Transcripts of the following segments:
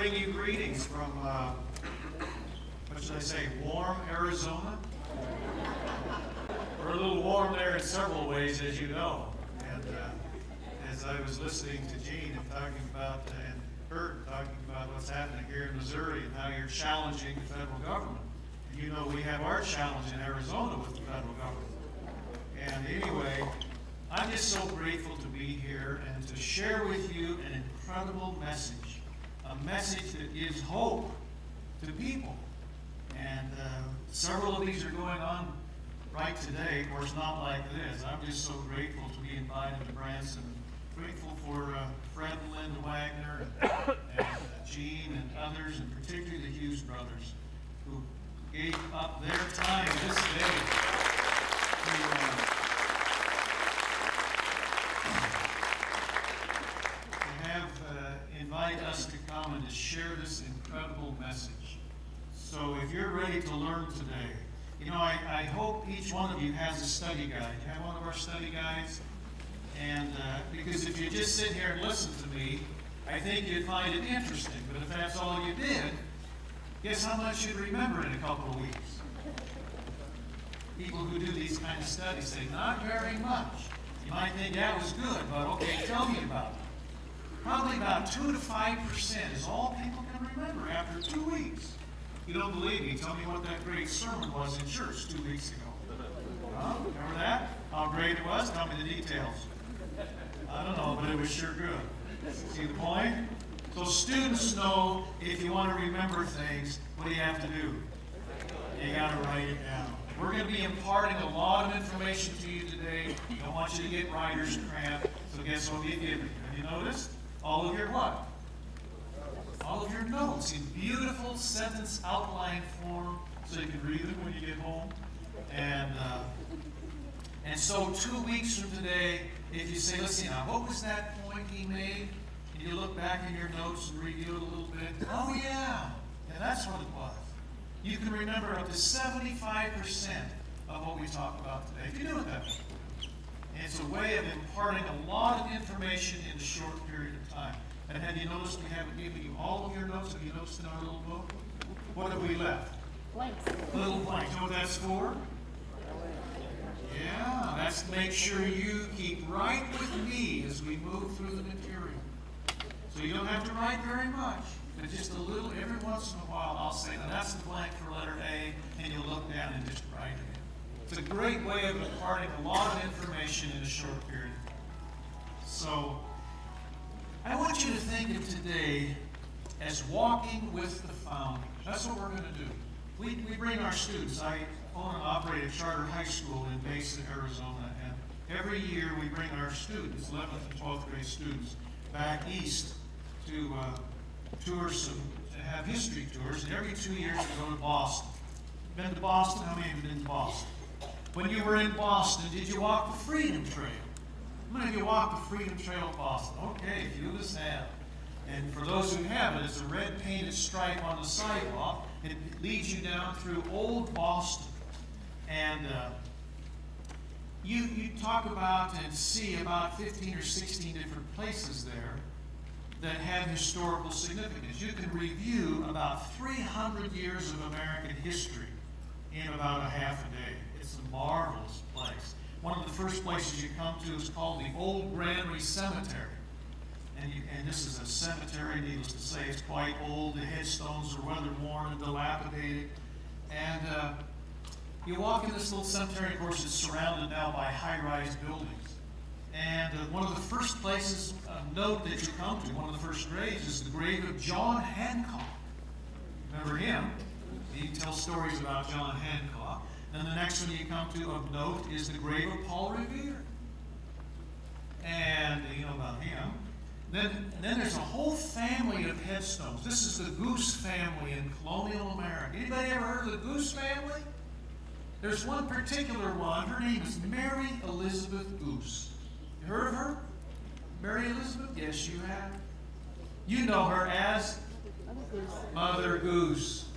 bring you greetings from, what should I say, warm Arizona. We're a little warm there in several ways, as you know. And as I was listening to Gene and talking about, and Bert talking about what's happening here in Missouri and how you're challenging the federal government. And you know we have our challenge in Arizona with the federal government. And anyway, I'm just so grateful to be here and to share with you an incredible message. A message that gives hope to people. And several of these are going on right today. Of course, not like this. I'm just so grateful to be invited to Branson. Grateful for Fred and Linda Wagner and Gene and others, and particularly the Hughes brothers, who gave up their time this day to invite us to come and to share this incredible message. So if you're ready to learn today, you know, I hope each one of you has a study guide. You have one of our study guides? And because if you just sit here and listen to me, I think you'd find it interesting. But if that's all you did, guess how much you'd remember in a couple of weeks? People who do these kind of studies say, not very much. You might think that was good, but okay, tell me about it. Probably about 2 to 5% is all people can remember after 2 weeks. You don't believe me? Tell me what that great sermon was in church 2 weeks ago. Huh? Remember that? How great it was? Tell me the details. I don't know, but it was sure good. See the point? So students know if you want to remember things, what do you have to do? You got to write it down. We're going to be imparting a lot of information to you today. I don't want you to get writer's cramp. So guess what we give you? Have you noticed? All of your what? All of your notes in beautiful sentence outline form so you can read them when you get home. And so 2 weeks from today, if you say, let's see now, what was that point he made? And you look back in your notes and review it a little bit. Oh yeah, that's what it was. You can remember up to 75% of what we talked about today, if you do it that way. And it's a way of imparting a lot of information in a short period of time. And have you noticed we haven't given you all of your notes? Have you noticed in our little book? What have we left? Blanks. Little blanks. You know what that's for? Yeah, that's to make sure you keep right with me as we move through the material. So you don't have to write very much, but just a little, every once in a while I'll say, now that's the blank for letter A, and you'll look down and just write it in. It's a great way of imparting a lot of information in a short period. So I want you to think of today as walking with the Founder. That's what we're going to do. We bring our students. I own and operate a charter high school in Mesa, Arizona, and every year we bring our students, 11th and 12th grade students, back east to tours, to have history tours, and every 2 years we go to Boston. Been to Boston? How many of you have been to Boston? When you were in Boston, did you walk the Freedom Trail? How many of you walked the Freedom Trail of Boston? Okay, a few of us have. And for those who haven't, it's a red painted stripe on the sidewalk. It leads you down through old Boston. And you talk about and see about 15 or 16 different places there that have historical significance. You can review about 300 years of American history in about a half a day. It's a marvelous place. One of the first places you come to is called the Old Granary Cemetery. And this is a cemetery, needless to say, it's quite old. The headstones are weather-worn and dilapidated. And you walk in this little cemetery, of course, it's surrounded now by high-rise buildings. And one of the first places of note that you come to, one of the first graves, is the grave of John Hancock. Remember him? He tells stories about John Hancock. Then the next one you come to of note is the grave of Paul Revere. And you know about him. Then there's a whole family of headstones. This is the Goose family in colonial America. Anybody ever heard of the Goose family? There's one particular one. Her name is Mary Elizabeth Goose. You heard of her? Mary Elizabeth? Yes, you have. You know her as Mother Goose.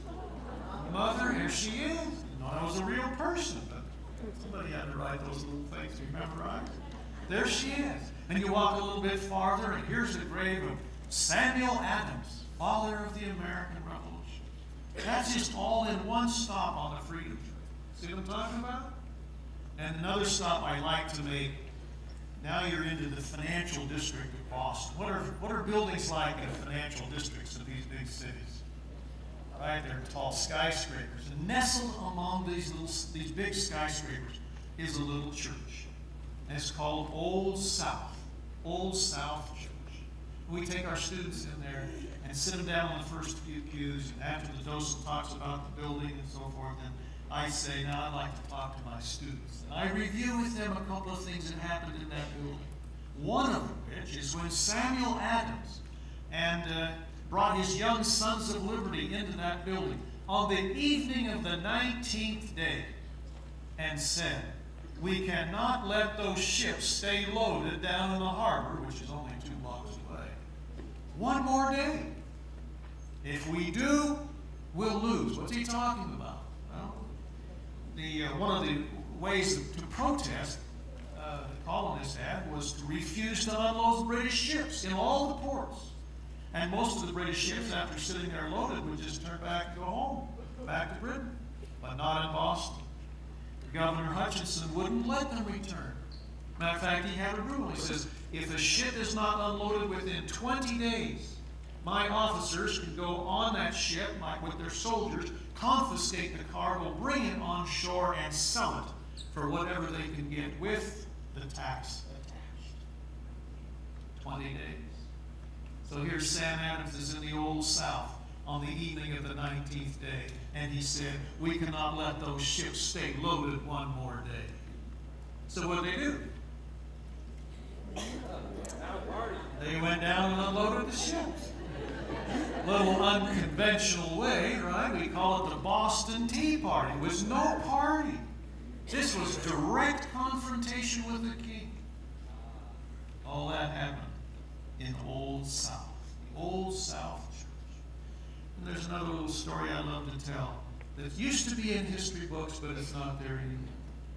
Mother, here she is. You know, that was a real person, but somebody had to write those little things to memorize. There she is. And you walk a little bit farther, and here's the grave of Samuel Adams. father of the American Revolution. That's just all in one stop on the Freedom Trail. See what I'm talking about? And another stop I like to make, now you're into the financial district of Boston. What are buildings like in financial districts of these big cities? Right, they're tall skyscrapers. And nestled among these big skyscrapers is a little church. And it's called Old South. Old South Church. We take our students in there and sit them down on the first few pews, and after the docent talks about the building and so forth, and I say, now I'd like to talk to my students. And I review with them a couple of things that happened in that building. One of which is when Samuel Adams brought his young Sons of Liberty into that building on the evening of the 19th day and said, we cannot let those ships stay loaded down in the harbor, which is only 2 blocks away. One more day. If we do, we'll lose. What's he talking about? Well, one of the ways to protest the colonists had was to refuse to unload British ships in all the ports. And most of the British ships, after sitting there loaded, would just turn back and go home, back to Britain, but not in Boston. Governor Hutchinson wouldn't let them return. Matter of fact, he had a rule. He says, if a ship is not unloaded within 20 days, my officers can go on that ship with their soldiers, confiscate the cargo, bring it on shore, and sell it for whatever they can get with the tax attached. 20 days. So here Sam Adams is in the Old South on the evening of the 19th day, and he said, we cannot let those ships stay loaded one more day. So what did they do? They went down and unloaded the ships. Little unconventional way, right? We call it the Boston Tea Party. It was no party. This was direct confrontation with the king. All that happened in Old South, the Old South Church. And there's another little story I love to tell that used to be in history books, but it's not there anymore.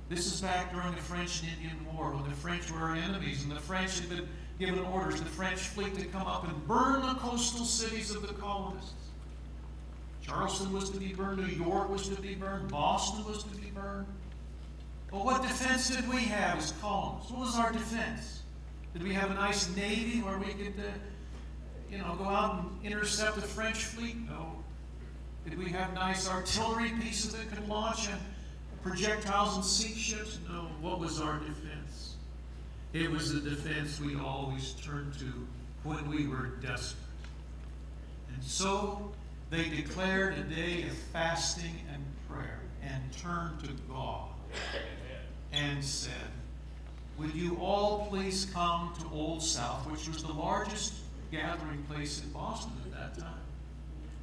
This is back during the French and Indian War, when the French were our enemies, and the French had been given orders, the French fleet, to come up and burn the coastal cities of the colonists. Charleston was to be burned, New York was to be burned, Boston was to be burned. But what defense did we have as colonists? What was our defense? Did we have a nice navy where we could, go out and intercept the French fleet? No. Did we have nice artillery pieces that could launch projectiles and sink ships? No. What was our defense? It was the defense we always turned to when we were desperate. And so they declared a day of fasting and prayer and turned to God and said, would you all please come to Old South, which was the largest gathering place in Boston at that time,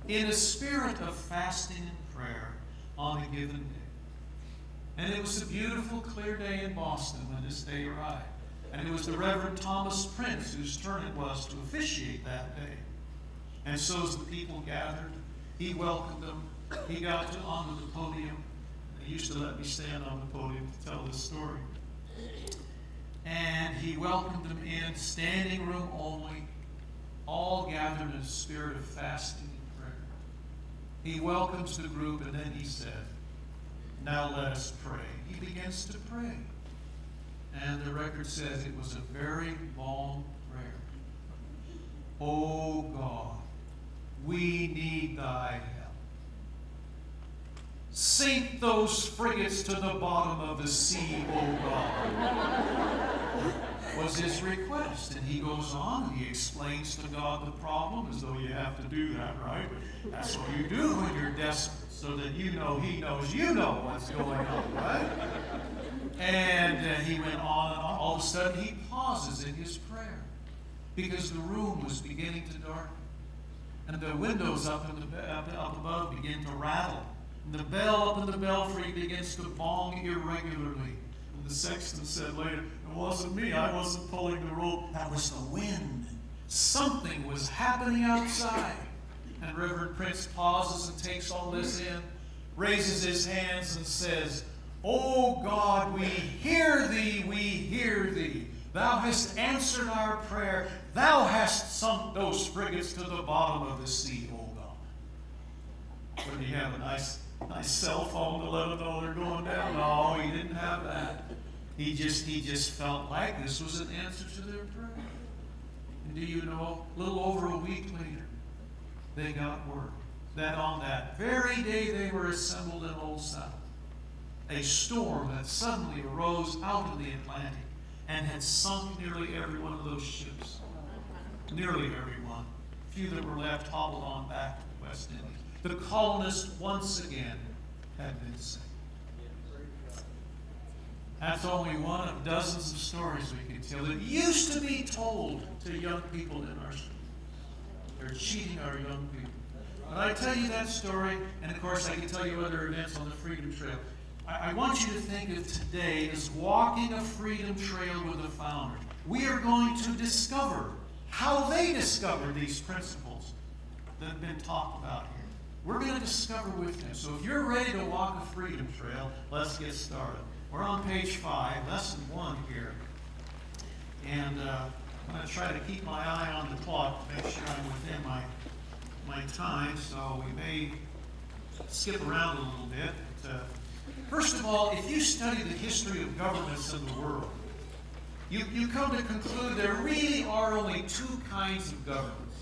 in a spirit of fasting and prayer on a given day. And it was a beautiful, clear day in Boston when this day arrived. And it was the Reverend Thomas Prince whose turn it was to officiate that day. And so as the people gathered, he welcomed them. He got onto the podium. They used to let me stand on the podium to tell this story. And he welcomed them in, standing room only, all gathered in a spirit of fasting and prayer. He welcomes the group, and then he said, now let us pray. He begins to pray. And the record says it was a very long prayer. Oh God, we need thy help. Sink those frigates to the bottom of the sea, oh God, was his request. And he goes on and he explains to God the problem, as though you have to do that, right? That's what you do when you're desperate, so that you know he knows you know what's going on, right? And he went on and on. All of a sudden he pauses in his prayer because the room was beginning to darken. And the windows up above begin to rattle. And the bell up in the belfry begins to bong irregularly. And the sexton said later, it wasn't me, I wasn't pulling the rope. That was the wind. Something was happening outside. And Reverend Prince pauses and takes all this in, raises his hands and says, oh God, we hear thee, Thou hast answered our prayer. Thou hast sunk those frigates to the bottom of the sea, O God. Wouldn't he have a nice cell phone to let them know they're going down? No, he didn't have that. He just felt like this was an answer to their prayer. And do you know, a little over a week later, they got word that on that very day they were assembled in Old South, a storm had suddenly arose out of the Atlantic and had sunk nearly every one of those ships. Nearly every one. A few that were left hobbled on back to the West Indies. The colonists once again had been saved. That's only one of dozens of stories we can tell that used to be told to young people in our schools. They're cheating our young people. But I tell you that story, and of course I can tell you other events on the Freedom Trail. I want you to think of today as walking a Freedom Trail with the founders. We are going to discover how they discovered these principles that have been talked about here. We're going to discover with them. So if you're ready to walk a Freedom Trail, let's get started. We're on page 5, lesson 1 here. And I'm going to try to keep my eye on the clock to make sure I'm within my time. So we may skip around a little bit. But, first of all, if you study the history of governments in the world, you come to conclude there really are only two kinds of governments.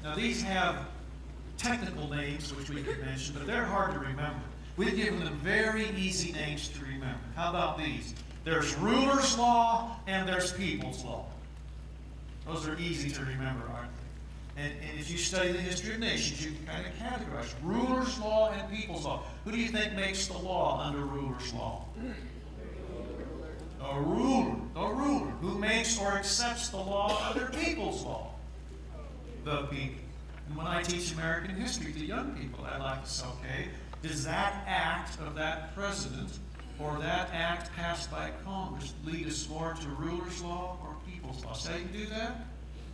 Now these have technical names which we could mention, but they're hard to remember. We've given them very easy names to remember. How about these? There's ruler's law and there's people's law. Those are easy to remember, aren't they? And if you study the history of nations, you can kind of categorize ruler's law and people's law. Who do you think makes the law under ruler's law? The ruler. The ruler. Who makes or accepts the law under people's law? The people. And when I teach American history to young people, I like to say, okay, does that act of that president or that act passed by Congress lead us more to ruler's law or people's law? Say you do that?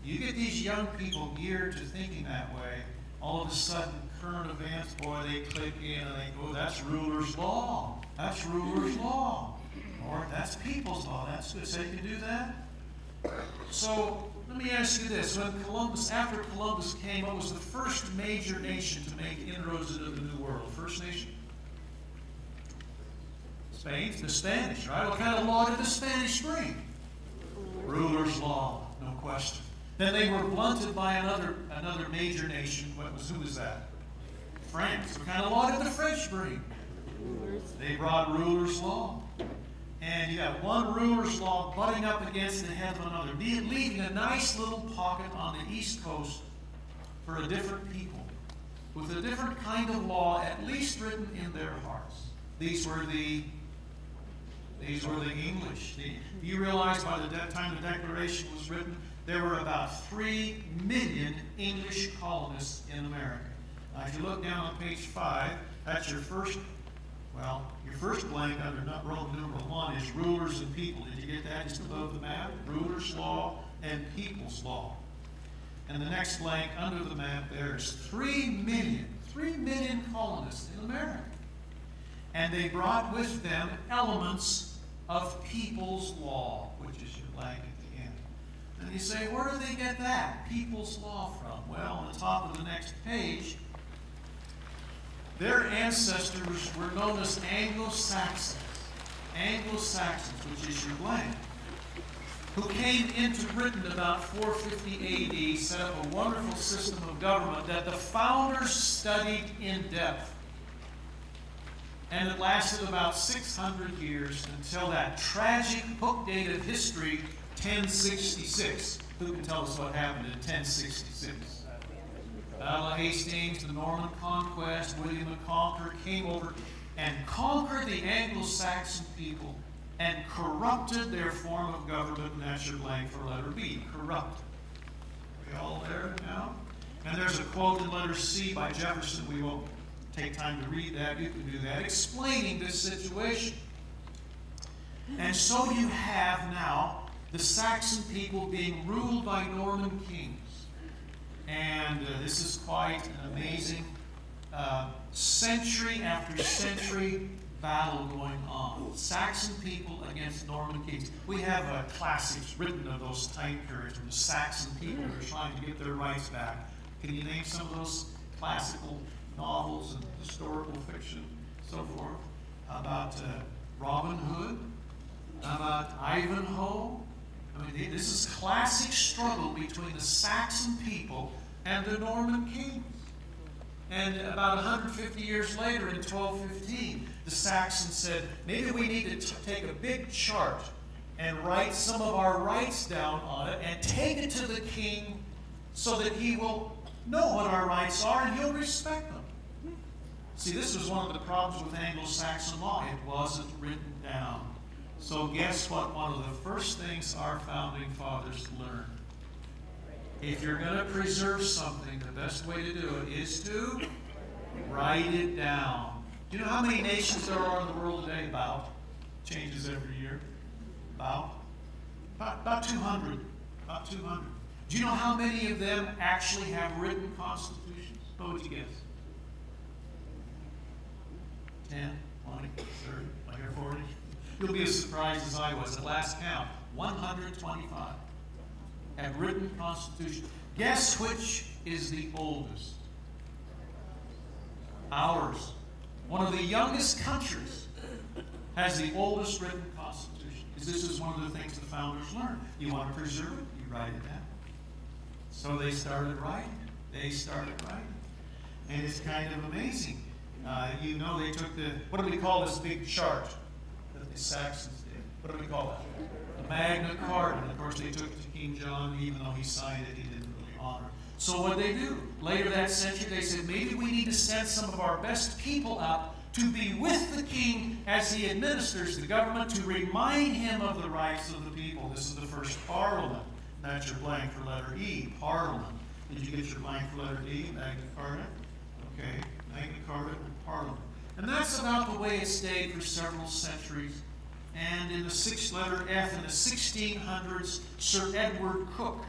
You get these young people geared to thinking that way, all of a sudden current events, boy, they click in and they go, that's ruler's law. That's ruler's law. Or that's people's law. That's good. Say you can do that? So let me ask you this. After Columbus came, what was the first major nation to make inroads into the New World? First nation? Spain? The Spanish, right? What kind of law did the Spanish bring? Ruler's law, no question. Then they were blunted by another major nation. Who was that? France. What kind of law did the French bring? They brought ruler's law. And you got one ruler's law butting up against the head of another, leaving a nice little pocket on the East Coast for a different people, with a different kind of law, at least written in their hearts. These were the English. You realize by the time the Declaration was written, there were about 3 million English colonists in America. Now, if you look down on page 5, that's your first blank under Roman numeral 1 is rulers and people. Did you get that just above the map? Rulers' law and people's law. And the next blank under the map there is 3 million colonists in America. And they brought with them elements of people's law, which is your blank at the end. And you say, where do they get that? People's law from? Well, on the top of the next page, their ancestors were known as Anglo-Saxons. Anglo-Saxons, which is your blank, who came into Britain about 450 AD, set up a wonderful system of government that the founders studied in depth. And it lasted about 600 years until that tragic book date of history, 1066. Who can tell us what happened in 1066? Battle of Hastings, the Norman Conquest, William the Conqueror came over and conquered the Anglo-Saxon people and corrupted their form of government, and that's your blank for letter B, corrupted. Are we all there now? And there's a quote in letter C by Jefferson. We won't take time to read that. You can do that, explaining this situation. And so you have now the Saxon people being ruled by Norman kings. And this is quite an amazing century after century battle going on. Saxon people against Norman kings. We have classics written of those time periods when the Saxon people are trying to get their rights back. Can you name some of those classical novels and historical fiction, so forth, about Robin Hood, about Ivanhoe? I mean, this is classic struggle between the Saxon people and the Norman kings. And about 150 years later, in 1215, the Saxons said, maybe we need to take a big chart and write some of our rights down on it and take it to the king so that he will know what our rights are and he'll respect them. See, this was one of the problems with Anglo-Saxon law. It wasn't written down. So guess what? One of the first things our founding fathers learned. If you're going to preserve something, the best way to do it is to write it down. Do you know how many nations there are in the world today? About. Changes every year. About 200. About 200. Do you know how many of them actually have written constitutions? What would you guess? 10, 20, 30, like 40? You'll be as surprised as I was. At last count, 125 have written constitutions. Guess which is the oldest? Ours. One of the youngest countries has the oldest written constitution. Because this is one of the things the founders learned. You want to preserve it, you write it down. So they started writing. They started writing. And it's kind of amazing. You know, they took what do we call this big chart that the Saxons did? What do we call it? The Magna Carta. And of course, they took it to King John, even though he signed it, he didn't really honor it. So what did they do? Later that century, they said, maybe we need to send some of our best people up to be with the king as he administers the government, to remind him of the rights of the people. This is the first Parliament. That's your blank for letter E, Parliament. Did you get your blank for letter D, Magna Carta? Okay, Magna Carta and Parliament. And that's about the way it stayed for several centuries. And in the sixth letter F, in the 1600s, Sir Edward Coke,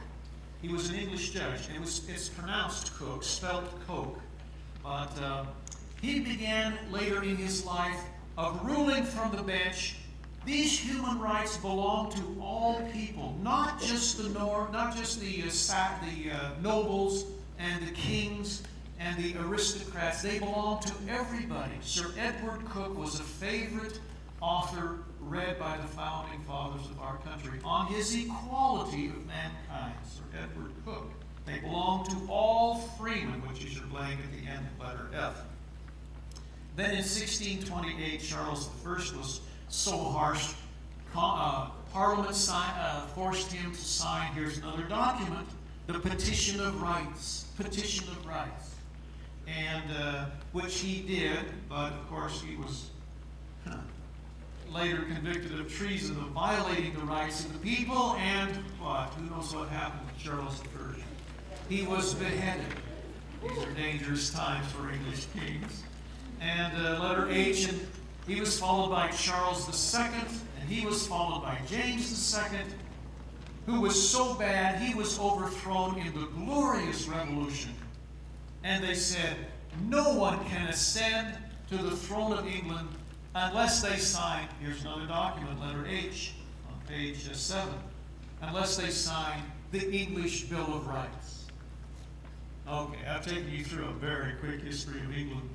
he was an English judge. It's pronounced Cook, spelled Coke. But he began later in his life of ruling from the bench. These human rights belong to all people, not just the nobles and the kings and the aristocrats. They belong to everybody. Sir Edward Coke was a favorite author read by the founding fathers of our country on his equality of mankind. Sir Edward Coke. They belong to all freemen, which is your blank at the end of letter F. Then in 1628, Charles I was so harsh, Parliament forced him to sign, here's another document, the Petition of Rights. Petition of Rights. And which he did, but of course he was later convicted of treason, of violating the rights of the people, and what? Who knows what happened with Charles I? He was beheaded. These are dangerous times for English kings. And letter H, and he was followed by Charles II, and he was followed by James II, who was so bad he was overthrown in the Glorious Revolution. And they said, no one can ascend to the throne of England unless they sign, here's another document, letter H, on page 7, unless they sign the English Bill of Rights. Okay, I've taken you through a very quick history of England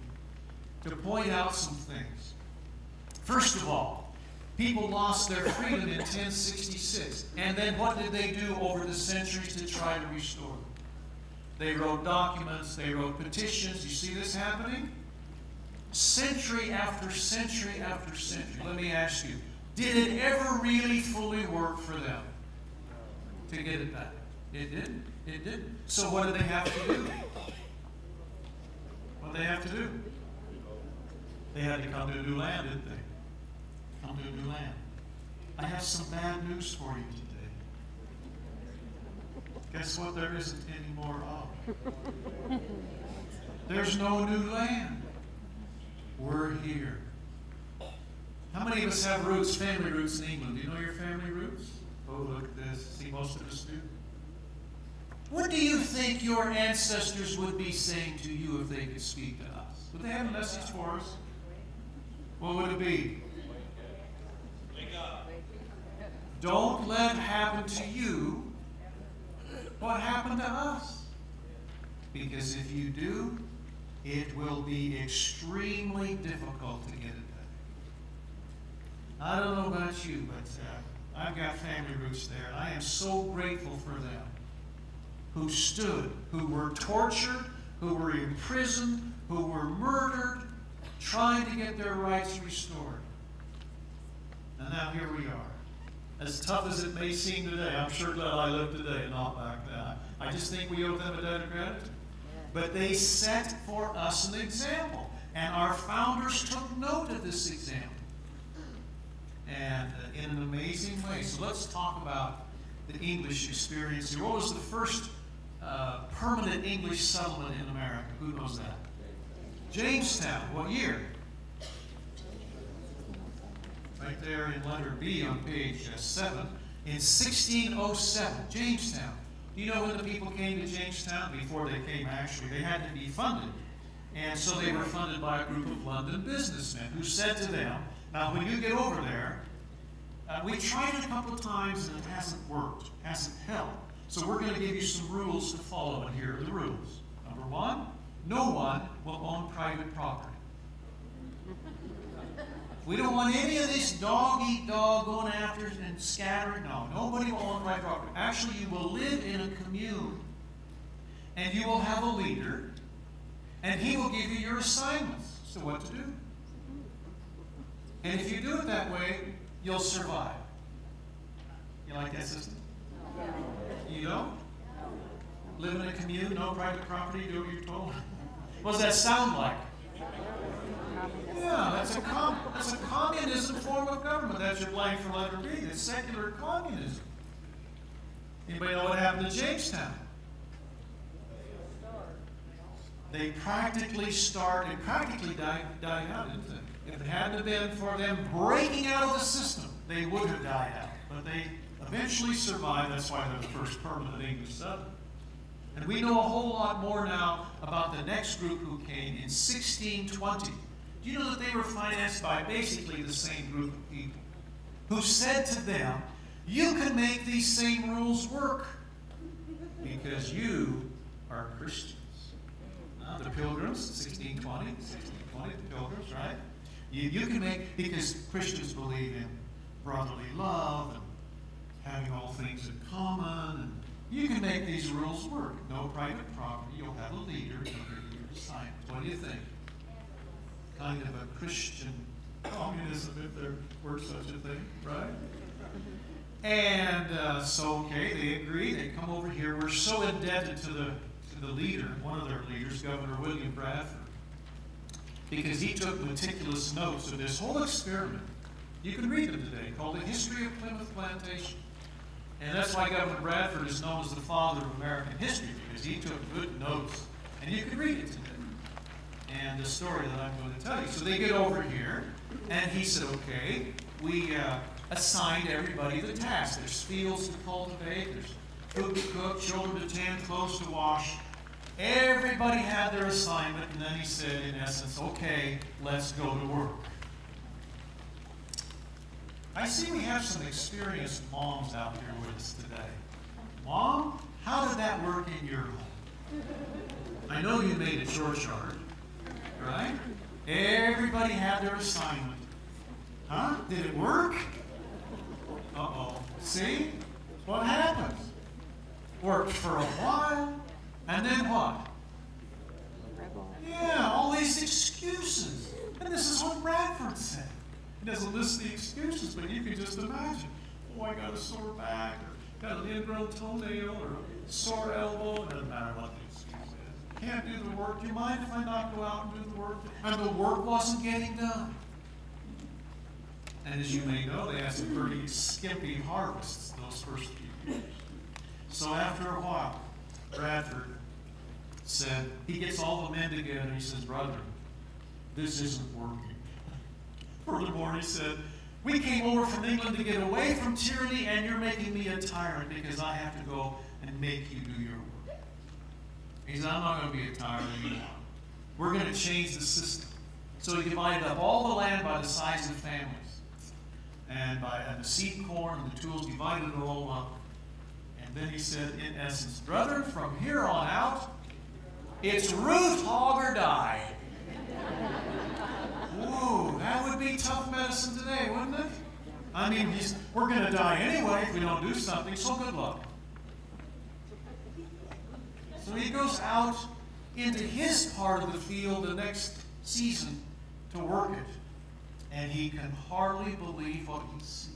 to point out some things. First of all, people lost their freedom in 1066. And then what did they do over the centuries to try to restore them? They wrote documents, they wrote petitions. You see this happening? Century after century after century. Let me ask you, did it ever really fully work for them to get it back? It didn't. It didn't. So what did they have to do? What did they have to do? They had to come to a new land, didn't they? Come to a new land. I have some bad news for you today. Guess what there isn't any more of? There's no new land. We're here. How many of us have roots, family roots in England? Do you know your family roots? Oh, look at this. See, most of us do. What do you think your ancestors would be saying to you if they could speak to us? Would they have a message for us? What would it be? Don't let happen to you what happened to us. Because if you do, it will be extremely difficult to get it done. I don't know about you, but I've got family roots there, and I am so grateful for them who stood, who were tortured, who were imprisoned, who were murdered, trying to get their rights restored. And now here we are. As tough as it may seem today, I'm sure glad I lived today and not back then. I just think we owe them a debt of gratitude. But they set for us an example, and our founders took note of this example. And in an amazing way. So let's talk about the English experience here. What was the first permanent English settlement in America? Who knows that? Jamestown. What year? Right there in letter B on page 7. In 1607, Jamestown. Do you know when the people came to Jamestown? Before they came, actually, they had to be funded. And so they were funded by a group of London businessmen who said to them, now when you get over there, we tried it a couple of times and it hasn't worked, hasn't helped. So we're going to give you some rules to follow, and here are the rules. Number 1, no one will own private property. We don't want any of this dog-eat-dog going after and scattering. No, nobody will own private property. Actually, you will live in a commune, and you will have a leader, and he will give you your assignments as to what to do. And if you do it that way, you'll survive. You like that system? You don't? Live in a commune, no private property, do what you're told? What does that sound like? Yeah, that's a communism form of government. That's your blank for letter B. It's secular communism. Anybody know what happened to Jamestown? They practically died out, didn't they? If it hadn't been for them breaking out of the system, they would have died out. But they eventually survived. That's why they're the first permanent English settlement. And we know a whole lot more now about the next group who came in 1620. Do you know that they were financed by basically the same group of people who said to them, you can make these same rules work because you are Christians. The Pilgrims, 1620, the Pilgrims, right? You can make, because Christians believe in brotherly love and having all things in common, and you can make these rules work. No private property, you'll have a leader, you'll give your assignments. What do you think? Kind of a Christian communism, if there were such a thing, right? And so, okay, they agree. They come over here. We're so indebted to the leader, one of their leaders, Governor William Bradford, because he took meticulous notes of this whole experiment. You can read them today, called The History of Plymouth Plantation. And that's why Governor Bradford is known as the father of American history, because he took good notes. And you can read it today. And the story that I'm going to tell you. So they get over here, and he said, okay, we assigned everybody the task. There's fields to cultivate, there's food to cook, children to tend, clothes to wash. Everybody had their assignment, and then he said, in essence, okay, let's go to work. I see we have some experienced moms out here with us today. Mom, how did that work in your home? I know you made a churchyard, right? Everybody had their assignment. Huh? Did it work? Uh-oh. See? What happens? Worked for a while, and then what? Yeah, all these excuses. And this is what Bradford said. He doesn't list the excuses, but you can just imagine. Oh, I got a sore back, or got an ingrown toenail, or a sore elbow. It doesn't matter what the excuse is. Can't do the work. Do you mind if I not go out and do the work? And the work wasn't getting done. And as you may know, they had some pretty skimpy harvests those first few years. So after a while, Bradford said, he gets all the men together and he says, brother, this isn't working. Furthermore, he said, we came over from England to get away from tyranny, and you're making me a tyrant because I have to go and make you do your work. He said, I'm not going to be a tyrant anymore. We're going to change the system. So he divided up all the land by the size of families. And the seed corn and the tools, divided it all up. And then he said, in essence, brethren, from here on out, it's root, hog, or die. Whoa, that would be tough medicine today, wouldn't it? I mean, we're going to die anyway if we don't do something, so good luck. So he goes out into his part of the field the next season to work it. And he can hardly believe what he sees.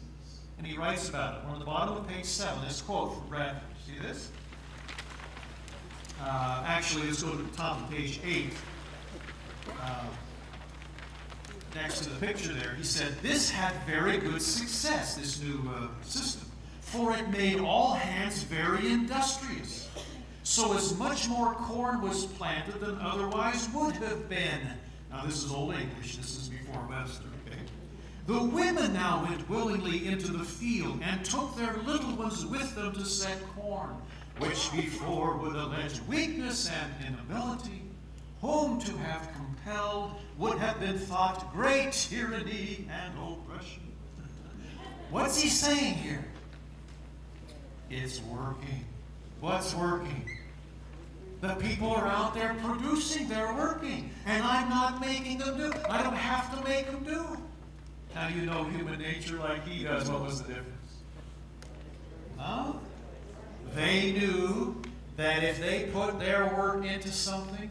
And he writes about it. We're on the bottom of page 7. This quote from Bradford. See this? Actually, let's go to the top of page 8. Next to the picture there, he said, this had very good success, this new system, for it made all hands very industrious. So as much more corn was planted than otherwise would have been. Now this is Old English, this is before Webster, okay? The women now went willingly into the field and took their little ones with them to set corn, which before would allege weakness and inability, whom to have compelled would have been thought great tyranny and oppression. What's he saying here? It's working. What's working? The people are out there producing, they're working, and I'm not making them do it. I don't have to make them do it. How do you know human nature like he does? What was the difference? Huh? They knew that if they put their work into something,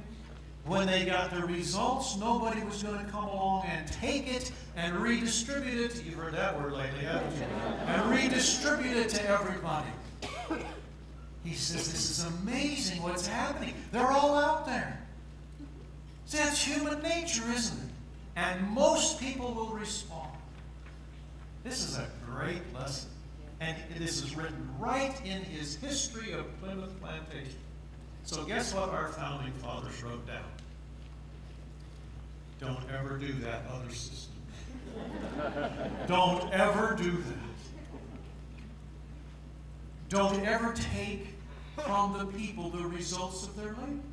when they got the results, nobody was going to come along and take it and redistribute it. You've heard that word lately, haven't you? And redistribute it to everybody. He says, this is amazing what's happening. They're all out there. See, that's human nature, isn't it? And most people will respond. This is a great lesson. And this is written right in his history of Plymouth Plantation. So guess what our founding fathers wrote down? Don't ever do that other system. Don't ever do that. Don't ever take from the people the results of their labors.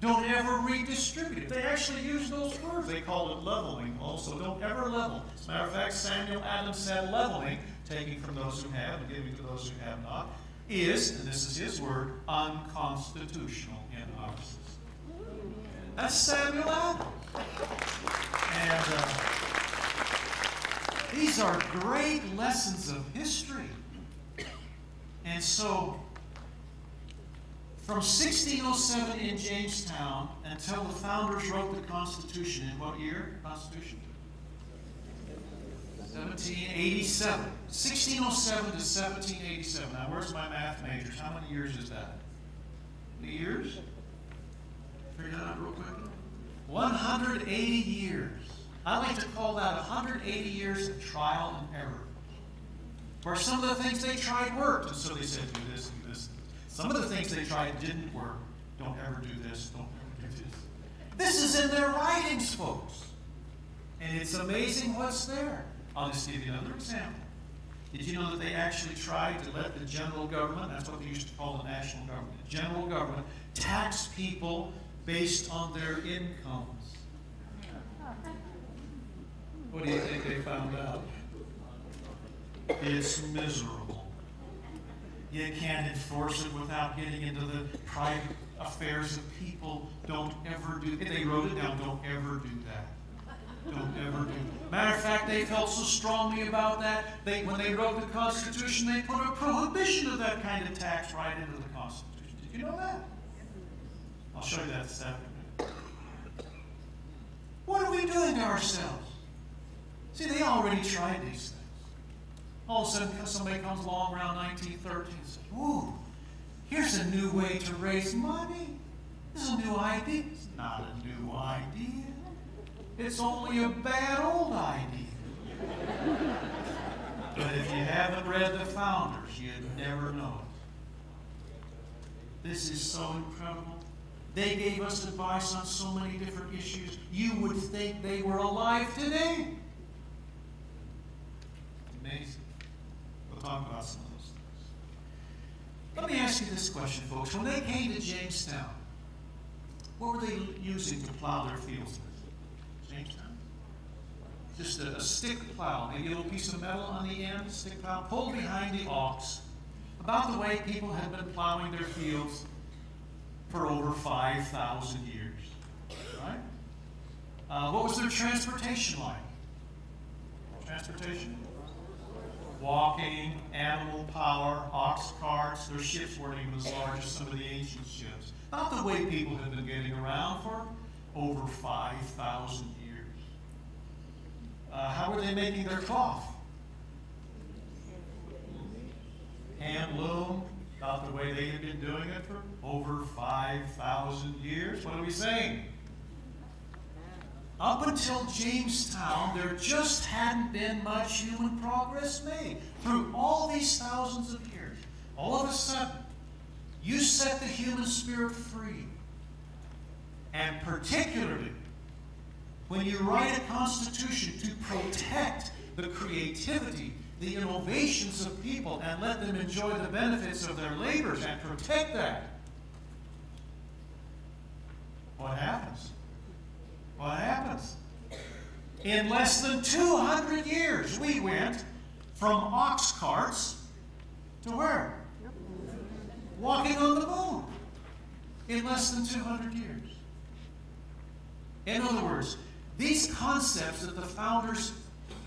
Don't ever redistribute it. They actually use those words. They call it leveling also. Don't ever level. As a matter of fact, Samuel Adams said leveling, taking from those who have and giving to those who have not, is, and this is his word, unconstitutional in our system. That's Samuel Adams. And these are great lessons of history. And so, from 1607 in Jamestown until the founders wrote the Constitution, in what year? Constitution? 1787. 1607 to 1787. Now, where's my math majors? How many years is that? How many years? Figure that out real quick. 180 years. I like to call that 180 years of trial and error. Where some of the things they tried worked, and so they said, do this, do this. Some of the things they tried didn't work. Don't ever do this, don't ever do this. This is in their writings, folks. And it's amazing what's there. I'll just give you another example. Did you know that they actually tried to let the general government, that's what they used to call the national government, the general government, tax people based on their incomes? What do you think they found out? It's miserable. You can't enforce it without getting into the private affairs of people. Don't ever do it. They wrote it down. Don't ever do that. Don't ever do it. Matter of fact, they felt so strongly about that, when they wrote the Constitution, they put a prohibition of that kind of tax right into the Constitution. Did you know that? I'll show you that this afternoon. What are we doing to ourselves? See, they already tried these things. All of a sudden, somebody comes along around 1913 and says, ooh, here's a new way to raise money. This is a new idea. It's not a new idea. It's only a bad old idea. But if you haven't read the founders, you'd never know it. This is so incredible. They gave us advice on so many different issues. You would think they were alive today. Amazing. We'll talk about some of those things. Let me ask you this question, folks. When they came to Jamestown, what were they using to plow their fields with? Jamestown? Just a stick plow, maybe a little piece of metal on the end, stick plow, pulled behind the ox, about the way people had been plowing their fields for over 5,000 years. Right? What was their transportation like? Transportation? Walking, animal power, ox carts. Their ships weren't even as large as some of the ancient ships. Not the way people had been getting around for over 5,000 years. How were they making their cloth? Hand loom, about the way they had been doing it for over 5,000 years. What are we saying? Up until Jamestown, there just hadn't been much human progress made. Through all these thousands of years, all of a sudden, you set the human spirit free. And particularly, when you write a constitution to protect the creativity, the innovations of people, and let them enjoy the benefits of their labors and protect that, what happens? What happens? In less than 200 years, we went from ox carts to where? Walking on the moon. In less than 200 years. In other words, these concepts that the founders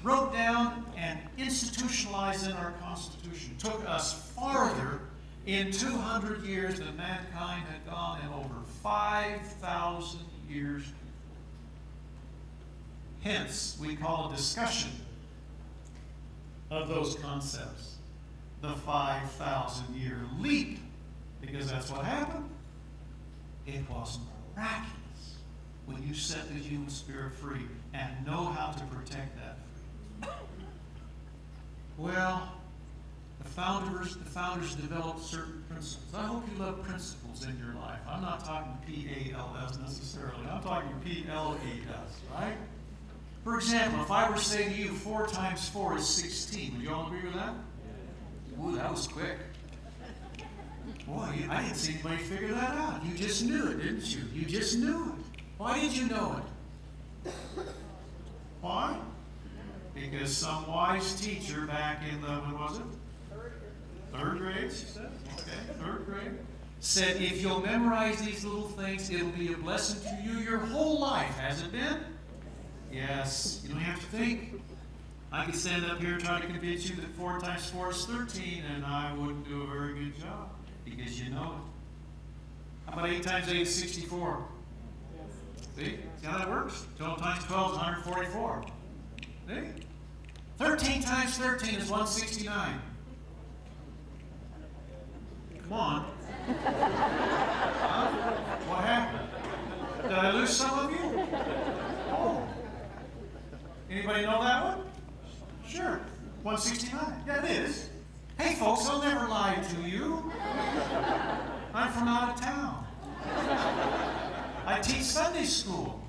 wrote down and institutionalized in our Constitution took us farther in 200 years than mankind had gone in over 5,000 years. Hence, we call a discussion of those concepts the 5,000-year leap, because that's what happened. It was miraculous when you set the human spirit free and know how to protect that freedom. Well, the founders developed certain principles. I hope you love principles in your life. I'm not talking P-A-L-S necessarily. I'm talking P-L-E-S, right? For example, if I were to say to you 4 times 4 is 16, would you all agree with that? Ooh, that was quick. Boy, I didn't see anybody figure that out. You just knew it, didn't you? You just knew it. Why did you know it? Why? Because some wise teacher back in the, when was it? Third grade, she said? Okay, 3rd grade. Said, if you'll memorize these little things, it'll be a blessing to you your whole life. Has it been? Yes. You don't have to think. I could stand up here and try to convince you that 4 times 4 is 13, and I wouldn't do a very good job, because you know it. How about 8 times 8 is 64? See how that works? 12 times 12 is 144. See? 13 times 13 is 169. Come on. Huh? What happened? Did I lose some of you? Oh. Anybody know that one? Sure. 169. Yeah, it is. Hey, folks, I'll never lie to you. I'm from out of town. I teach Sunday school.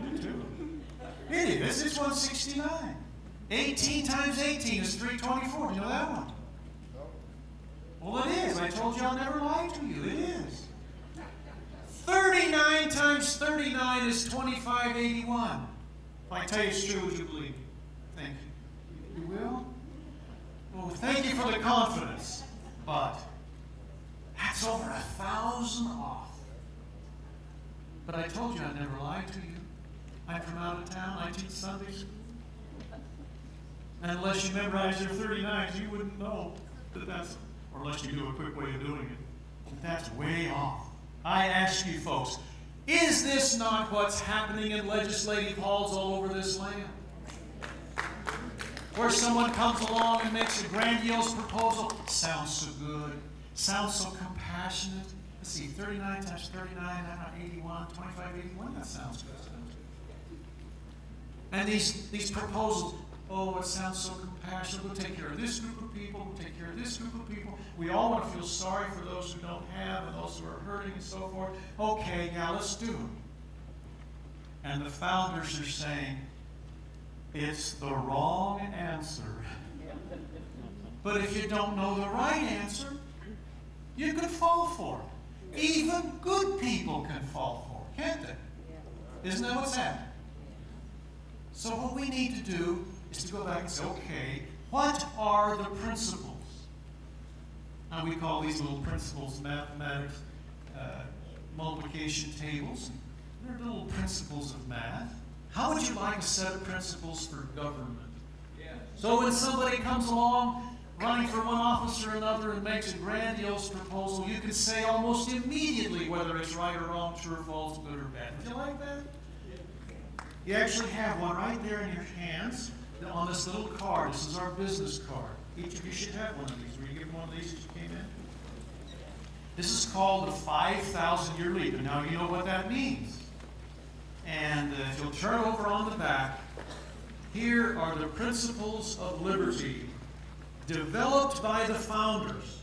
You too. It is. It's 169. 18 times 18 is 324. You know that one? Well, it is. I told you I'll never lie to you. It is. 39 times 39 is 2581. If I tell you it's true, would you believe me? Thank you. You will? Well, thank you for the confidence. But that's over 1,000 off. But I told you I'd never lie to you. I'm from out of town. I teach Sunday school. And unless you memorize your 39s, you wouldn't know that that's, or unless you do a quick way of doing it, that that's way off. I ask you folks, is this not what's happening in legislative halls all over this land? Where someone comes along and makes a grandiose proposal, sounds so good, sounds so compassionate. Let's see, 39 times 39, 81, 2581, that sounds good. And these proposals, oh, it sounds so compassionate. We'll take care of this group of people, we'll take care of this group of people. We all want to feel sorry for those who don't have and those who are hurting and so forth. Okay, now let's do it. And the founders are saying, it's the wrong answer. But if you don't know the right answer, you could fall for it. Even good people can fall for it, can't they? Isn't that what's happening? So what we need to do is to go back and say, okay, what are the principles? Now we call these little principles mathematics, multiplication tables. They're little principles of math. How would you like a set of principles for government? Yeah. So when somebody comes along, running for one office or another and makes a grandiose proposal, you can say almost immediately whether it's right or wrong, true or false, good or bad. Would you like that? You actually have one right there in your hands on this little card. This is our business card. Each of you should have one of these. Were you given one of these as you came in? This is called the 5,000-year leap. And now you know what that means. And if you'll turn over on the back, here are the principles of liberty developed by the founders.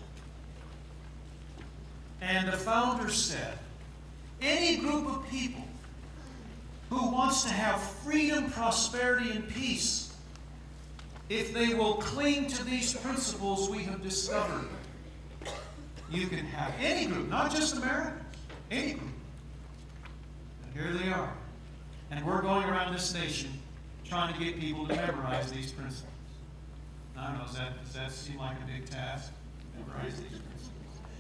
And the founders said, any group of people who wants to have freedom, prosperity, and peace, if they will cling to these principles we have discovered, you can have any group, not just Americans, any group. And here they are. And we're going around this nation trying to get people to memorize these principles. I don't know, does that seem like a big task? Memorize these principles.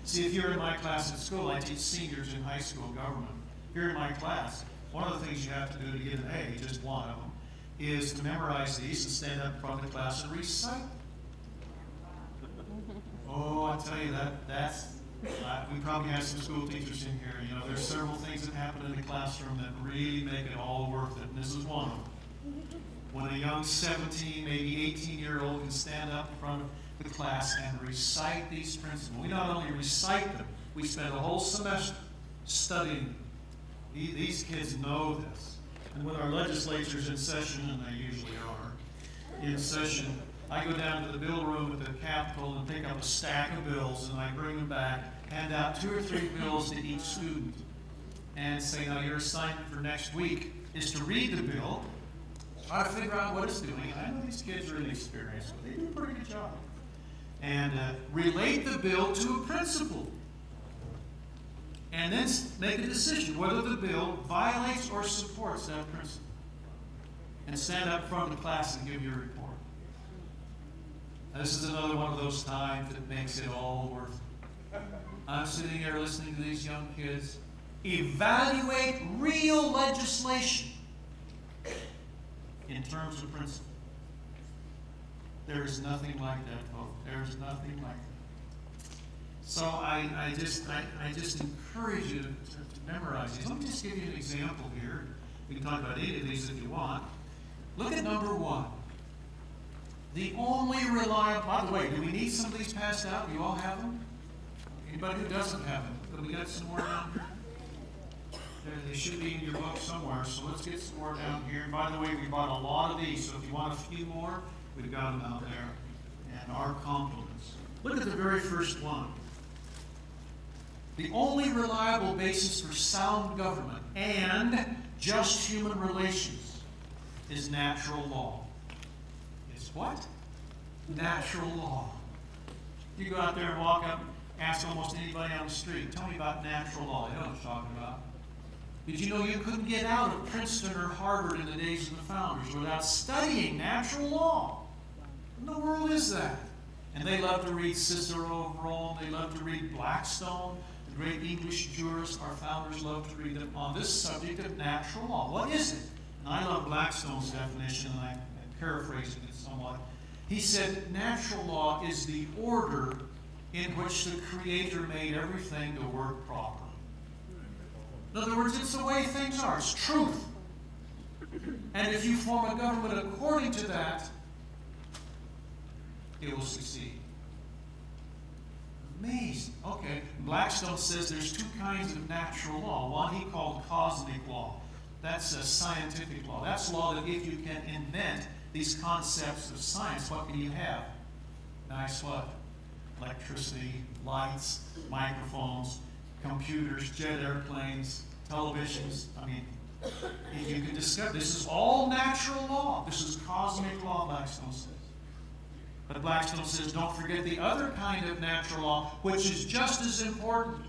See, if you're in my class at school, I teach seniors in high school government. If you're in my class, one of the things you have to do to get an A, just one of them, is to memorize these and stand up in front of the class and recite. Oh, I tell you, we probably have some school teachers in here. You know, there's several things that happen in the classroom that really make it all worth it, and this is one of them. When a young 17, maybe 18-year-old can stand up in front of the class and recite these principles. We not only recite them, we spend a whole semester studying them. These kids know this. And when our legislature's in session, and they usually are, in session, I go down to the bill room at the Capitol and pick up a stack of bills, and I bring them back, hand out 2 or 3 bills to each student, and say, now your assignment for next week is to read the bill, try to figure out what it's doing. I know these kids are inexperienced, but they do a pretty good job. And relate the bill to a principle. And then make a decision whether the bill violates or supports that principle. And stand up in front of the class and give your report. Now, this is another one of those times that makes it all worth it. I'm sitting here listening to these young kids evaluate real legislation in terms of principle. There is nothing like that, folks. There is nothing like that. So I just encourage you to memorize these. Let me just give you an example here. We can talk about any of these if you want. Look at number 1. The only reliable, by the way, do we need some of these passed out? Do you all have them? Anybody who doesn't have them? But we got some more down here? They should be in your book somewhere, so let's get some more down here. And by the way, we bought a lot of these, so if you want a few more, we've got them out there. And our compliments. Look at the very first one. The only reliable basis for sound government and just human relations is natural law. It's what? Natural law. You go out there and walk up, ask almost anybody on the street, tell me about natural law. They know what I'm talking about. Did you know you couldn't get out of Princeton or Harvard in the days of the founders without studying natural law? What in the world is that? And they love to read Cicero of Rome. They love to read Blackstone, the great English jurist. Our founders love to read them on this subject of natural law. What is it? And I love Blackstone's definition, and I'm paraphrasing it somewhat. He said, natural law is the order in which the Creator made everything to work properly. In other words, it's the way things are. It's truth. And if you form a government according to that, it will succeed. Amazing. Okay, Blackstone says there's 2 kinds of natural law. One he called cosmic law. That's a scientific law. That's law that if you can invent these concepts of science, what can you have? Nice what? Electricity, lights, microphones, computers, jet airplanes, televisions. I mean, if you can discover, this is all natural law. This is cosmic law, Blackstone says. But Blackstone says, don't forget the other kind of natural law, which is just as important.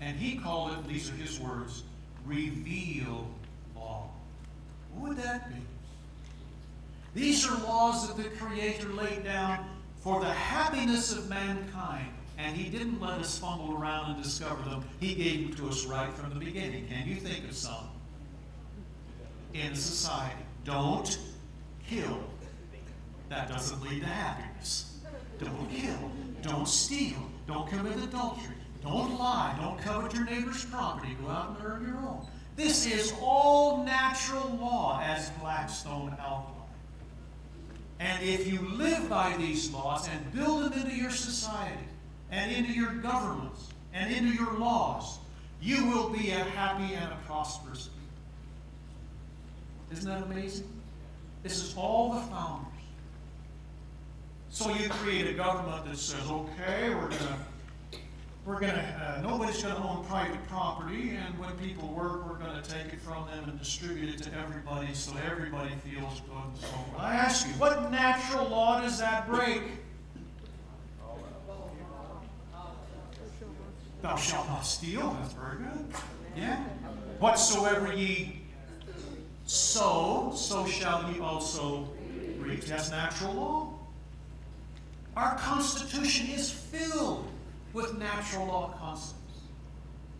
And he called it, these are his words, revealed law. What would that be? These are laws that the Creator laid down for the happiness of mankind. And He didn't let us fumble around and discover them. He gave them to us right from the beginning. Can you think of some? In society. Don't kill. That doesn't lead to happiness. Don't kill. Don't steal. Don't commit adultery. Don't lie. Don't covet your neighbor's property. Go out and earn your own. This is all natural law, as Blackstone outlined. And if you live by these laws and build them into your society and into your governments and into your laws, you will be a happy and a prosperous people. Isn't that amazing? This is all the founders. So you create a government that says, okay, nobody's going to own private property, and when people work, we're going to take it from them and distribute it to everybody so everybody feels good and so forth. I ask you, what natural law does that break? Thou shalt not steal. That's very good. Yeah. Whatsoever ye sow, so shall ye also reap. That's natural law. Our Constitution is filled with natural law concepts.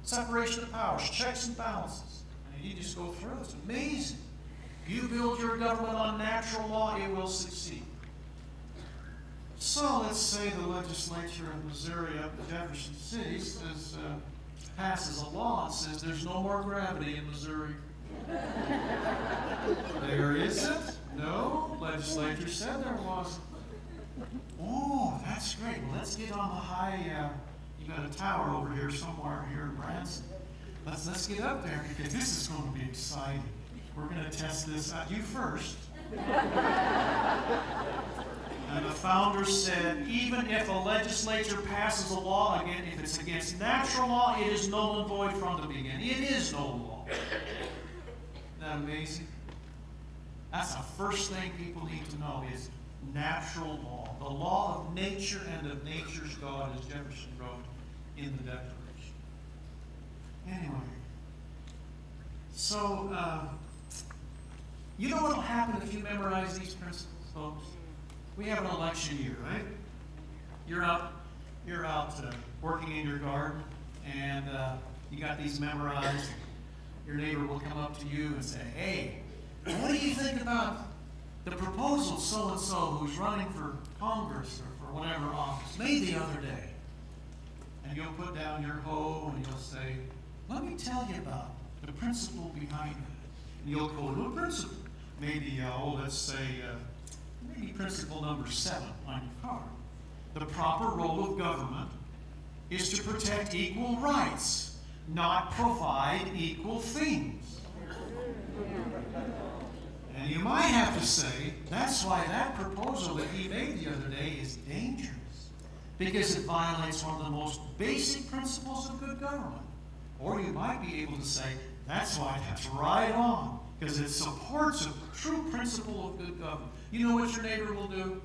Separation of powers, checks and balances. I mean, you just go through it. It's amazing. You build your government on natural law, it will succeed. So let's say the legislature of Missouri up in Jefferson City passes a law and says there's no more gravity in Missouri. There isn't? No, legislature said there wasn't. Oh, that's great. Well, let's get on the high, you got a tower over here somewhere here in Branson. Let's get up there because this is going to be exciting. We're going to test this out. You first. And the founders said, even if a legislature passes a law, again, if it's against natural law, it is null and void from the beginning. It is no law. Isn't that amazing? That's the first thing people need to know is natural law. The law of nature and of nature's God, as Jefferson wrote in the Declaration. Anyway, so you know what will happen if you memorize these principles, folks? We have an election year, right? You're out working in your garden, and you got these memorized. Your neighbor will come up to you and say, hey, what do you think about the proposal so-and-so who's running for Congress or for whatever office made the other day? And you'll put down your hoe and you'll say, let me tell you about the principle behind it. And you'll quote a principle. Maybe, let's say, maybe principle number 7 on your card. The proper role of government is to protect equal rights, not provide equal things. And you might have to say, that's why that proposal that he made the other day is dangerous. Because it violates one of the most basic principles of good government. Or you might be able to say, that's why that's right on. Because it supports a true principle of good government. You know what your neighbor will do?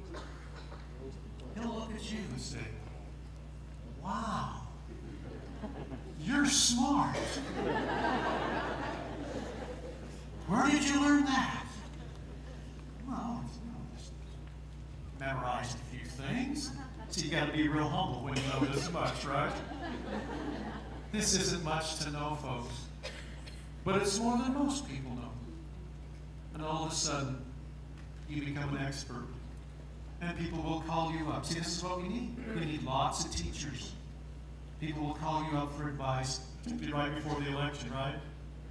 He'll look at you and say, wow, you're smart. Where did you learn that? Well, just memorized a few things. So you got to be real humble when you know this much, right? This isn't much to know, folks. But it's more than most people know. And all of a sudden, you become an expert. And people will call you up. See, this is what we need. We need lots of teachers. People will call you up for advice. It'll be right before the election, right?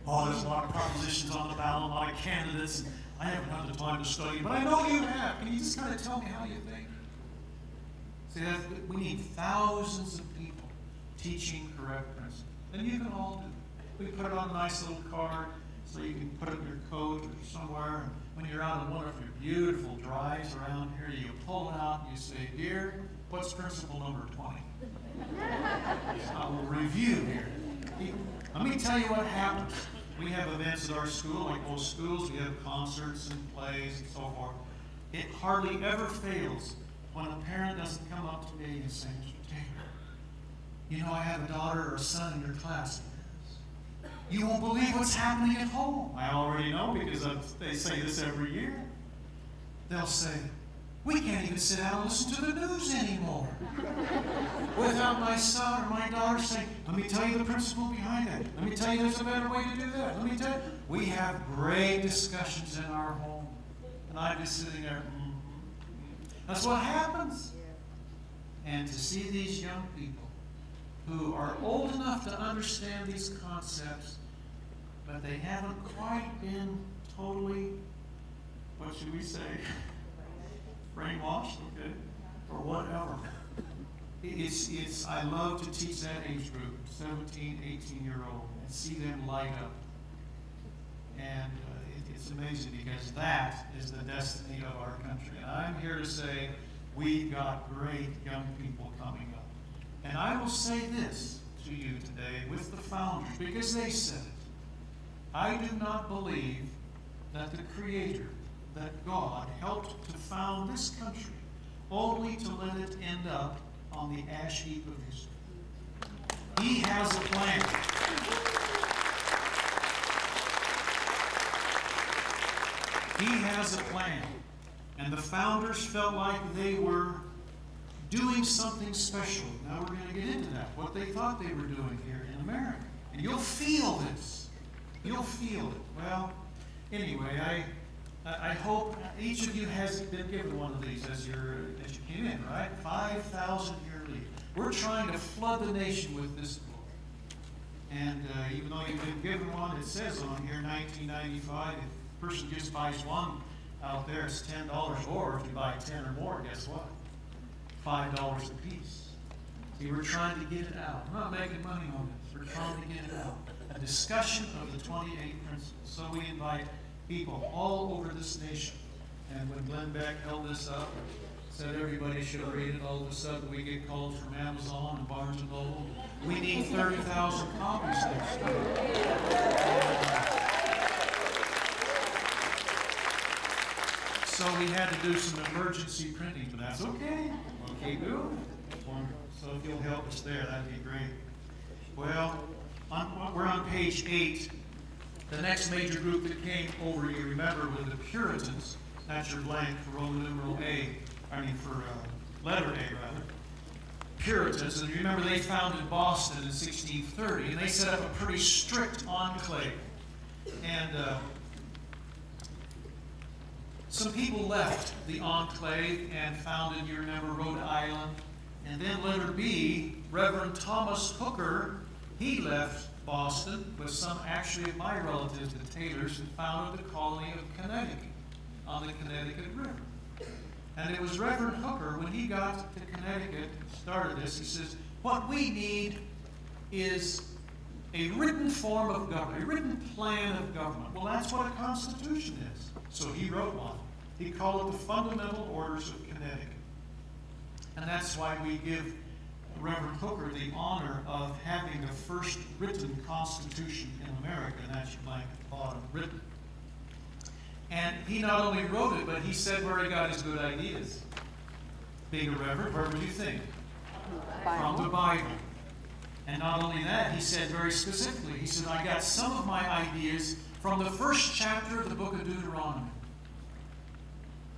Oh, there's a lot of propositions on the ballot, a lot of candidates. I haven't had the time to study, but I know you have. Can you just kind of tell me how you think? See, we need thousands of people teaching correct principles. And you can all do it. We put it on a nice little card so you can put it in your coat or somewhere. And when you're out on one of your beautiful drives around here, you pull it out and you say, dear, what's principle number 20? I will review here. Let me tell you what happens. We have events at our school, like most schools. We have concerts and plays and so forth. It hardly ever fails when a parent doesn't come up to me and say, Mr. Taylor, you know I have a daughter or a son in your class. You won't believe what's happening at home. I already know because they say this every year. They'll say, we can't even sit down and listen to the news anymore without my son or my daughter saying, let me tell you the principle behind that. Let me tell you there's a better way to do that. Let me tell you. We have great discussions in our home. And I'm just sitting there, That's what happens. And to see these young people who are old enough to understand these concepts, but they haven't quite been totally, what should we say, brainwashed, okay, or whatever. I love to teach that age group, 17, 18-year-old, and see them light up. And it's amazing because that is the destiny of our country. And I'm here to say we've got great young people coming up. And I will say this to you today with the founders, because they said it. I do not believe that the Creator, that God, helped to found this country only to let it end up on the ash heap of history. He has a plan. He has a plan. And the founders felt like they were doing something special. Now we're going to get into that, what they thought they were doing here in America. And you'll feel this. You'll feel it. Well, anyway, I hope each of you has been given one of these as you came in, right? 5,000-year lead. We're trying to flood the nation with this book. And even though you've been given one, it says on here 1995. If a person just buys one out there, it's $10. Or if you buy 10 or more, guess what? $5 a piece. See, we're trying to get it out. We're not making money on this. We're trying to get it out. A discussion of the 28 principles. So we invite people all over this nation. And when Glenn Beck held this up, said everybody should read it, all of a sudden we get calls from Amazon and Barnes & Noble. We need 30,000 copies next year. So we had to do some emergency printing, but that's okay. Okay, good. So if you'll help us there, that'd be great. Well, we're on page 8. The next major group that came over, you remember, were the Puritans. That's your blank for Roman numeral A. For letter A, rather. Puritans, and you remember they founded Boston in 1630, and they set up a pretty strict enclave. And some people left the enclave and founded, you remember, Rhode Island. And then letter B, Reverend Thomas Hooker, he left Boston with some actually of my relatives, the Taylors, and founded the colony of Connecticut on the Connecticut River. And it was Reverend Hooker, when he got to Connecticut, started this, he says, what we need is a written form of government, a written plan of government. Well, that's what a constitution is. So he wrote one. He called it the Fundamental Orders of Connecticut. And that's why we give Reverend Hooker the honor of having the first written constitution in America, and that's your blank at the bottom, written. And he not only wrote it, but he said where he got his good ideas. Being a reverend, where would you think? From the Bible. And not only that, he said very specifically, he said, I got some of my ideas from the first chapter of the book of Deuteronomy.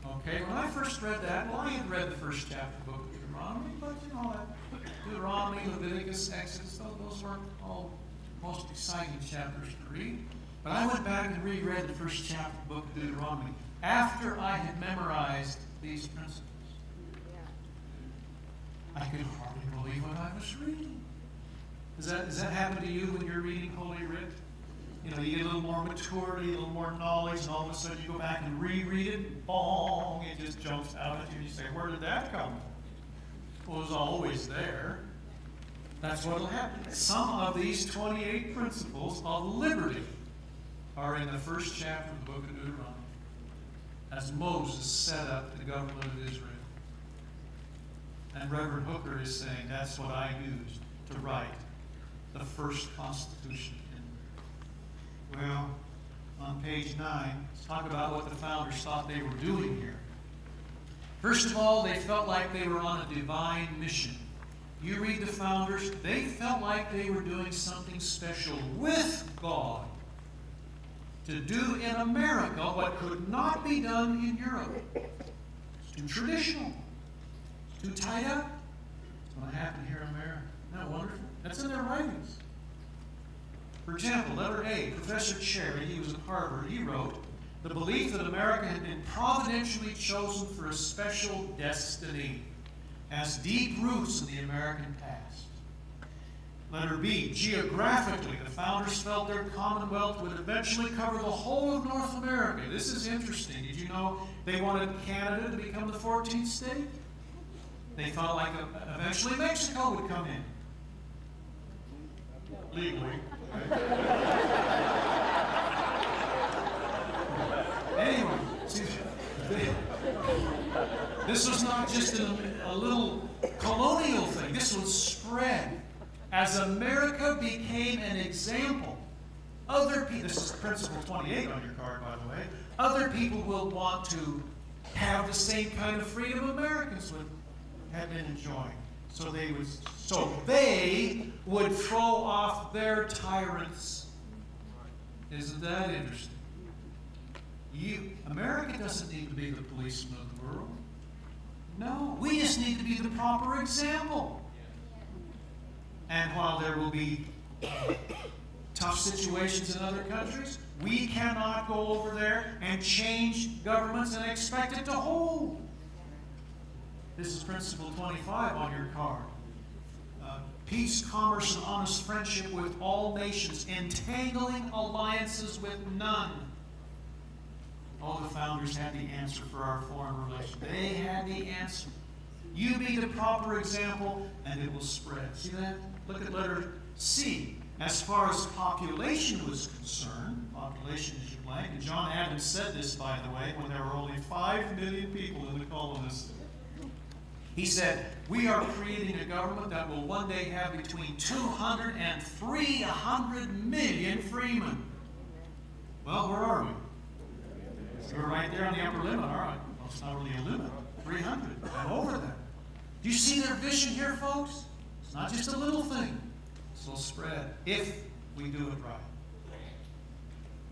Okay, when I first read that, well, I had read the first chapter of the book of Deuteronomy, but you know, Deuteronomy, Leviticus, Exodus, those weren't all most exciting chapters to read. But I went back and reread the first chapter of the book of Deuteronomy after I had memorized these principles. I could hardly believe what I was reading. Does that happen to you when you're reading Holy Writ? You know, you get a little more maturity, a little more knowledge, and all of a sudden you go back and reread it, and bong, it just jumps out at you, and you say, where did that come from? Well, it was always there. That's what will happen. Some of these 28 principles of liberty are in the first chapter of the book of Deuteronomy, as Moses set up the government of Israel. And Reverend Hooker is saying that's what I used to write the first Constitution. Well, on page 9, let's talk about what the founders thought they were doing here. First of all, they felt like they were on a divine mission. You read the founders, they felt like they were doing something special with God to do in America what could not be done in Europe. It's too traditional. It's too tied up. It's what happened here in America. Isn't that wonderful? That's in their writings. For example, letter A, Professor Cherry, he was at Harvard, he wrote, the belief that America had been providentially chosen for a special destiny has deep roots in the American past. Letter B, geographically, the founders felt their Commonwealth would eventually cover the whole of North America. This is interesting. Did you know they wanted Canada to become the 14th state? They felt like eventually Mexico would come in. Legally. Anyway, see, this was not just a little colonial thing. This was spread. As America became an example, other people, this is principle 28 on your card, by the way, other people will want to have the same kind of freedom Americans had been enjoying. So they would throw off their tyrants. Isn't that interesting? America doesn't need to be the policeman of the world. No, we just need to be the proper example. And while there will be tough situations in other countries, we cannot go over there and change governments and expect it to hold. This is principle 25 on your card. Peace, commerce, and honest friendship with all nations, entangling alliances with none. All the founders had the answer for our foreign relations. They had the answer. You be the proper example, and it will spread. See that? Look at letter C. As far as population was concerned, population is your blank. And John Adams said this, by the way, when there were only 5 million people in the colonists. He said, we are creating a government that will one day have between 200 and 300 million freemen. Well, where are we? We're right there on the upper limit, all right. Well, it's not really a limit. 300. I'm over that. Do you see their vision here, folks? It's not just a little thing. It's a little spread, if we do it right.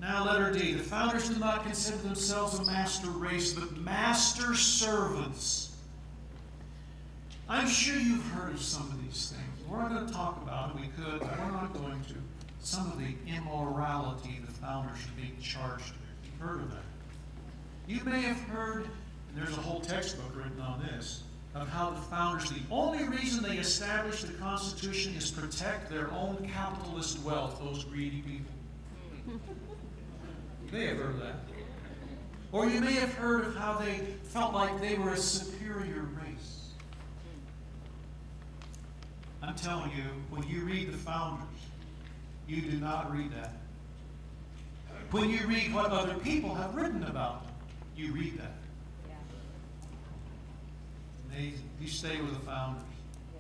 Now, letter D. The founders did not consider themselves a master race, but master servants. I'm sure you've heard of some of these things. We're not going to talk about it. We could, but we're not going to. Some of the immorality the founders are being charged with. You've heard of that. You may have heard, and there's a whole textbook written on this, of how the founders, the only reason they established the Constitution is to protect their own capitalist wealth, those greedy people. You may have heard of that. Or you may have heard of how they felt like they were a superior race. I'm telling you, when you read the founders, you do not read that. When you read what other people have written about them, you read that. You stay with the founders.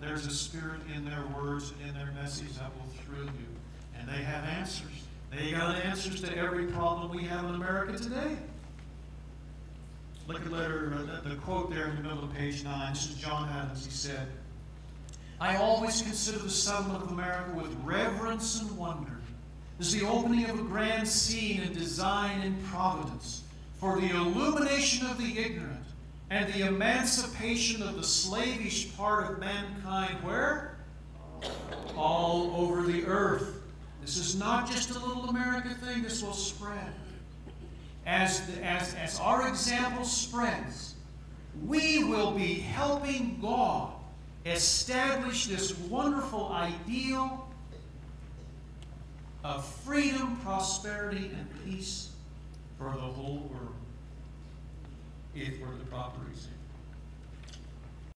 There's a spirit in their words and in their message that will thrill you. And they have answers. They got answers to every problem we have in America today. Look at the quote there in the middle of page 9. This is John Adams. He said, I always consider the settlement of America with reverence and wonder as the opening of a grand scene in design and providence for the illumination of the ignorant and the emancipation of the slavish part of mankind. Where? All over the earth. This is not just a little America thing. This will spread. As our example spreads, we will be helping God establish this wonderful ideal of freedom, prosperity, and peace for the whole world, if we're the proper example.